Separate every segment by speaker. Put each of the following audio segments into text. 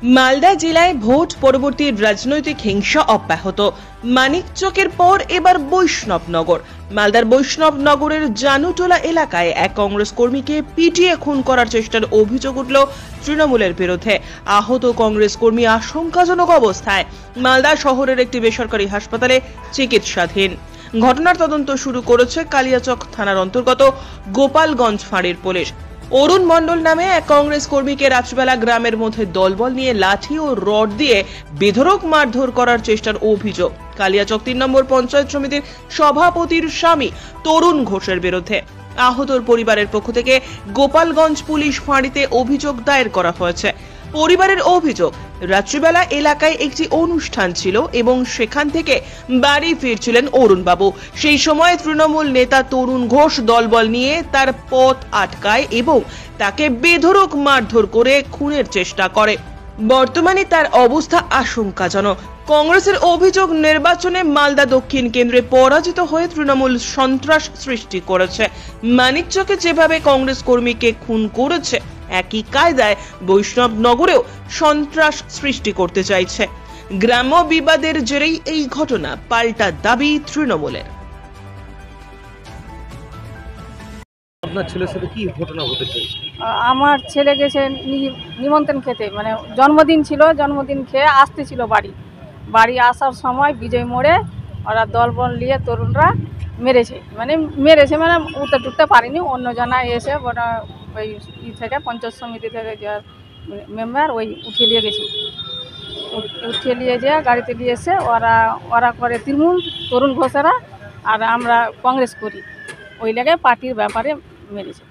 Speaker 1: মালদা জেলায় ভোট পরবর্তী রাজনৈতিক হিংসা অব্যাহত। মানিকচকের পর এবার বৈষ্ণবনগর। মালদার বৈষ্ণবনগরের জানুটোলা এলাকায় এক কংগ্রেস কর্মীকে পিটিয়ে খুন করার চেষ্টার অভিযোগ উঠল তৃণমূলের বিরুদ্ধে। আহত কংগ্রেস কর্মী আশঙ্কাজনক অবস্থায় মালদা শহরের একটি বেসরকারি হাসপাতালে চিকিৎসাধীন। ঘটনার তদন্ত শুরু করেছে কালিয়াচক থানার অন্তর্গত গোপালগঞ্জ ফাঁড়ির পুলিশ। অরুণ মণ্ডল নামে এক কংগ্রেস কর্মীকে রাত্রিবেলা গ্রামের মধ্যে দলবল নিয়ে লাঠি ও রড দিয়ে বেধড়ক মারধর করার চেষ্টার অভিযোগ কালিয়াচক ৩ নম্বর পঞ্চায়েত সমিতির সভাপতির স্বামী তরুণ ঘোষের বিরুদ্ধে। আহতর পরিবারের পক্ষ থেকে গোপালগঞ্জ পুলিশ ফাঁড়িতে অভিযোগ দায়ের করা হয়েছে। পরিবারের অভিযোগ, রাত্রিবেলা এলাকায় একটি অনুষ্ঠান ছিল এবং সেখান থেকে বাড়ি ফিরছিলেন অরুণবাবু। সেই সময় তৃণমূল নেতা তরুণ ঘোষ দলবল নিয়ে তার পথ আটকায় এবং তাকে বেধড়ক মারধর করে খুনের চেষ্টা করে। বর্তমানে তার অবস্থা আশঙ্কাজনক। কংগ্রেসের অভিযোগ, নির্বাচনে মালদা দক্ষিণ কেন্দ্রে পরাজিত হয়ে তৃণমূল সন্ত্রাস সৃষ্টি করেছে। মানিকচকে যেভাবে কংগ্রেস কর্মীকে খুন করেছে, একই কায়দায় বৈষ্ণবনগরেও সন্ত্রাস সৃষ্টি করতে চাইছে। গ্রাম্য বিবাদের জেরেই এই ঘটনা, পাল্টা দাবি তৃণমূলের।
Speaker 2: আপনার ছেলের সাথে কি ঘটনা ঘটেছে?
Speaker 3: আমার ছেলে গেছে নিমন্ত্রণ খেতে, মানে জন্মদিন ছিল, জন্মদিন খেয়ে আসতেছিল বাড়ি আসার সময় বিজয় মোড়ে ওরা দলবল নিয়ে তরুণরা মেরেছে মানে উঠতে টুটতে পারিনি। অন্য জনা এসে ওরা ওই থেকে পঞ্চায়েত সমিতি থেকে যে মেম্বার ওই উঠিয়ে নিয়ে গেছে, উঠিয়ে নিয়ে যেয়ে গাড়িতে নিয়ে এসে ওরা করে তৃণমূল, তরুণ ঘোষেরা, আর আমরা কংগ্রেস করি, ওই লেগে পার্টির ব্যাপারে মেরেছে।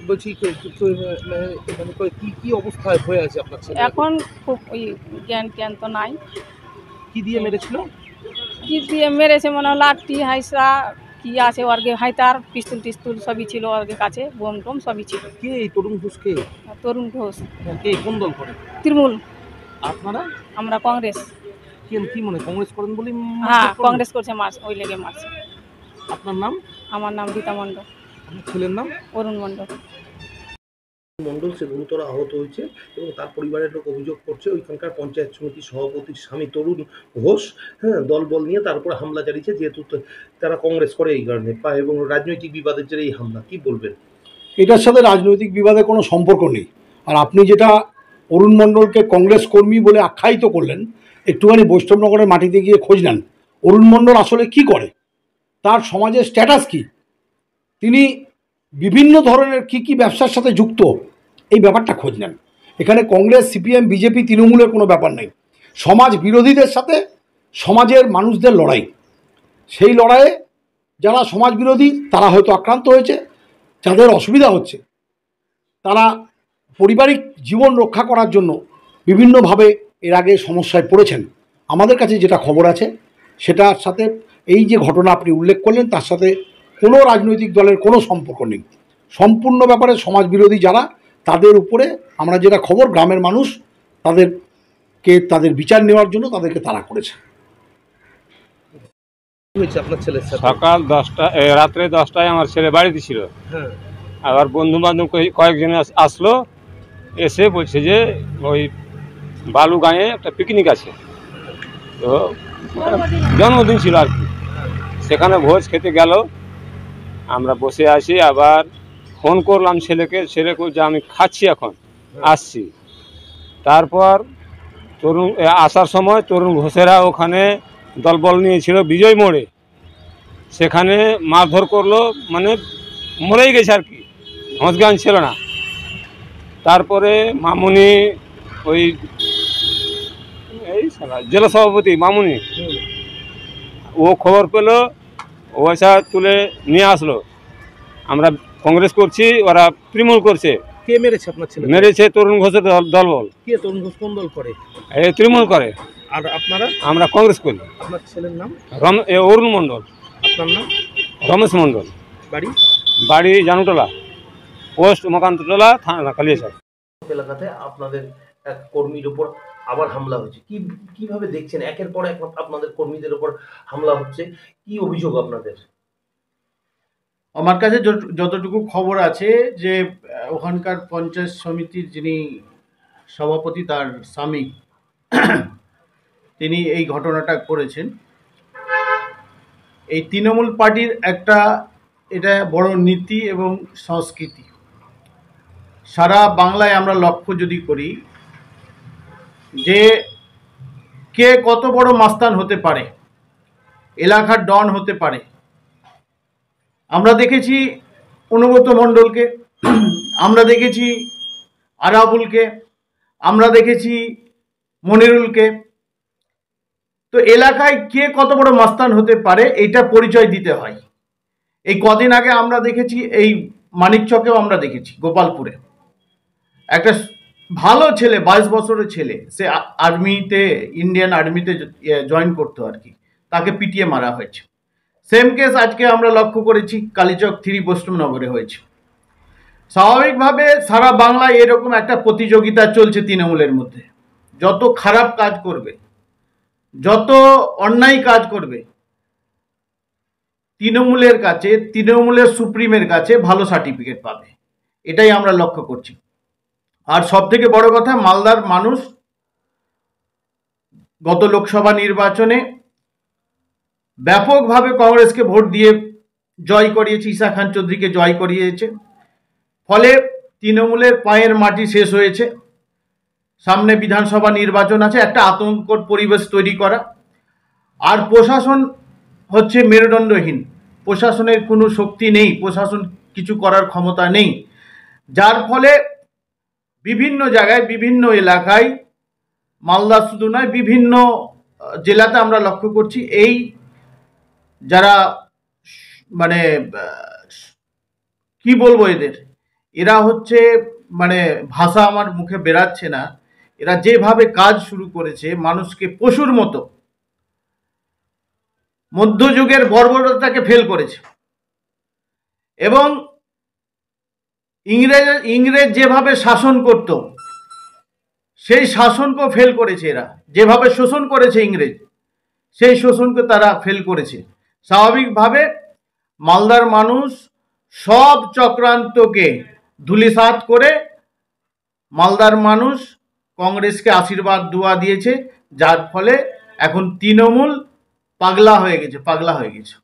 Speaker 2: বলছি কি অবস্থায় হয়ে আছে আপনার ছেলে
Speaker 3: এখন? খুব ওই জ্ঞান তো নাই।
Speaker 2: কি দিয়ে মেরেছিল?
Speaker 3: কি দিয়ে মেরেছে মানে লাঠি হাইসা কি আছে ওর হাইতার, পিস্তুল সবই ছিল ওর কাছে, বোম টোম সবই ছিল।
Speaker 2: কে এই তরুণ ঘোষ? কে
Speaker 3: তরুণ ঘোষ?
Speaker 2: কে কোন দল করে?
Speaker 3: তৃণমূল।
Speaker 2: আপনারা?
Speaker 3: আমরা কংগ্রেস।
Speaker 2: কি মনে কংগ্রেস করেন বলি?
Speaker 3: হ্যাঁ, কংগ্রেস করছে, মারছে, ওই লেগে মারছে।
Speaker 2: আপনার নাম?
Speaker 3: আমার নাম রীতা মণ্ডল।
Speaker 2: আপনার ছেলের নাম?
Speaker 3: অরুণ মণ্ডল।
Speaker 2: সে গুরুতর আহত হয়েছে এবং তার পরিবারের লোক অভিযোগ করছে ওইখানকার পঞ্চায়েত সমিতির সভাপতির স্বামী তরুণ ঘোষ দলবল নিয়ে তার উপরে হামলা চালিয়েছে, যেহেতু তারা কংগ্রেস করে এই কারণে, এবং রাজনৈতিক বিবাদের জন্য এই হামলা। কি বলবেন?
Speaker 4: এটার সাথে রাজনৈতিক বিবাদের কোনো সম্পর্ক নেই। আর আপনি যেটা অরুণ মণ্ডলকে কংগ্রেস কর্মী বলে আখ্যায়িত করলেন, একটুখানি বৈষ্ণবনগরের মাটিতে গিয়ে খোঁজ নেন অরুণ মণ্ডল আসলে কি করে, তার সমাজের স্ট্যাটাস কি, তিনি বিভিন্ন ধরনের কি ব্যবসার সাথে যুক্ত, এই ব্যাপারটা খোঁজ নেন। এখানে কংগ্রেস, সিপিএম, বিজেপি, তৃণমূলের কোনো ব্যাপার নেই। সমাজ বিরোধীদের সাথে সমাজের মানুষদের লড়াই। সেই লড়াইয়ে যারা সমাজ বিরোধী তারা হয়তো আক্রান্ত হয়েছে, যাদের অসুবিধা হচ্ছে তারা পারিবারিক জীবন রক্ষা করার জন্য বিভিন্নভাবে এর আগে সমস্যায় পড়েছেন। আমাদের কাছে যেটা খবর আছে সেটার সাথে এই যে ঘটনা আপনি উল্লেখ করলেন তার সাথে কোনো রাজনৈতিক দলের কোনো সম্পর্ক নেই। সম্পূর্ণ ব্যাপারে সমাজ বিরোধী যারা, তাদের উপরে আমরা যেটা খবর, গ্রামের মানুষ তাদের বিচার নেওয়ার জন্য তাদেরকে তাড়া করেছে।
Speaker 2: আপনার ছেলের সাথে
Speaker 5: সকাল 10টা, রাত্রে 10টায় আমার ছেলে বাড়িতে ছিল। আবার বন্ধু বান্ধব কয়েকজন আসলো, এসে বলছে যে ওই বালুগাঁয়ে একটা পিকনিক আছে, তো জন্মদিন ছিল আর কি, সেখানে ভোজ খেতে গেল। আমরা বসে আছি, আবার ফোন করলাম ছেলে বলছে আমি খাচ্ছি, এখন আসছি। তারপর আসার সময় তরুণ ঘোষেরা ওখানে দলবল নিয়েছিল বিজয় মোড়ে, সেখানে মারধর করলো, মানে মরেই গেছে আর কি, ঘোষগান ছিল না। তারপরে মামুনি, ওই জেলা সভাপতি মামুনি, ও খবর পেলো, ওইসা তুলে নিয়ে আসলো। আমরা কংগ্রেস করছি, ওরা তৃণমূল করছে।
Speaker 2: কে মেরেছে আপনার ছেলে?
Speaker 5: মেরেছে তরুণ ঘোষের দলবল।
Speaker 2: কে তরুণ ঘোষ কোন দল করে?
Speaker 5: এই তৃণমূল করে।
Speaker 2: আর আপনারা?
Speaker 5: আমরা কংগ্রেস করি।
Speaker 2: আপনার ছেলের নাম?
Speaker 5: অরুণ মণ্ডল।
Speaker 2: আপনার নাম?
Speaker 5: রমেশ মণ্ডল। বাড়ি জানুটোলা, পোস্ট মকান্তটোলা, থানা কালিয়াচক
Speaker 2: এলাকাতে আপনাদের এক কর্মীর উপর আবার হামলা হয়েছে। কিভাবে দেখছেন একের পর এক আপনাদের কর্মীদের উপর হামলা হচ্ছে? কি অভিযোগ আপনাদের?
Speaker 6: আমার কাছে যতটুকু খবর আছে যে ওখানকার পঞ্চায়েত সমিতির যিনি সভাপতি তার স্বামী তিনি এই ঘটনাটা করেছেন। এই তৃণমূল পার্টির এটা বড় নীতি এবং সংস্কৃতি। সারা বাংলায় আমরা লক্ষ্য যদি করি যে কে কত বড় মাস্তান হতে পারে, এলাকার ডন হতে পারে। আমরা দেখেছি অনুব্রত মণ্ডলকে, আমরা দেখেছি আরাবুলকে, আমরা দেখেছি মনিরুলকে। তো এলাকায় কে কত বড় মাস্তান হতে পারে এটা পরিচয় দিতে হয়। এই কদিন আগে আমরা দেখেছি, এই মানিকচকেও আমরা দেখেছি, গোপালপুরে একটা ভালো ছেলে, 22 বছরের ছেলে, সে আর্মিতে, ইন্ডিয়ান আর্মিতে জয়েন করতো আর কি, তাকে পিটিয়ে মারা হয়েছে। সেম কেস আজকে আমরা লক্ষ্য করেছি কালীচক 3 বৈষ্ণবনগরে হয়েছে। স্বাভাবিকভাবে সারা বাংলায় এরকম একটা প্রতিযোগিতা চলছে তৃণমূলের মধ্যে। যত খারাপ কাজ করবে, যত অন্যায় কাজ করবে, তৃণমূলের কাছে, তৃণমূলের সুপ্রিমের কাছে ভালো সার্টিফিকেট পাবে, এটাই আমরা লক্ষ্য করছি। আর সব থেকে বড় কথা, মালদার মানুষ গত লোকসভা নির্বাচনে ব্যাপকভাবে কংগ্রেসকে ভোট দিয়ে জয় করিয়েছে, ঈশা খান চৌধুরীকে জয় করিয়েছে। ফলে তৃণমূলের পায়ের মাটি শেষ হয়েছে। সামনে বিধানসভা নির্বাচন আছে, একটা আতঙ্কর পরিবেশ তৈরি করা। আর প্রশাসন হচ্ছে মেরুদণ্ডহীন, প্রশাসনের কোনো শক্তি নেই, প্রশাসন কিছু করার ক্ষমতা নেই। যার ফলে বিভিন্ন জায়গায়, বিভিন্ন এলাকায়, মালদা শুধু নয়, বিভিন্ন জেলাতে আমরা লক্ষ্য করছি এই যারা মানে কি বলবো, এরা হচ্ছে মানে ভাষা আমার মুখে বেরাচ্ছে না। এরা যেভাবে কাজ শুরু করেছে, মানুষকে পশুর মতো, মধ্যযুগের বর্বরতাকে ফেল করেছে। এবং ইংরেজ যেভাবে শাসন করত, সেই শাসনকেও ফেল করেছে এরা। যেভাবে শোষণ করেছে ইংরেজ, সেই শোষণকে তারা ফেল করেছে। স্বাভাবিকভাবে মালদার মানুষ সব চক্রান্তকে ধূলিসাৎ করে মালদার মানুষ কংগ্রেসকে আশীর্বাদ দোয়া দিয়েছে, যার ফলে এখন তৃণমূল পাগলা হয়ে গেছে।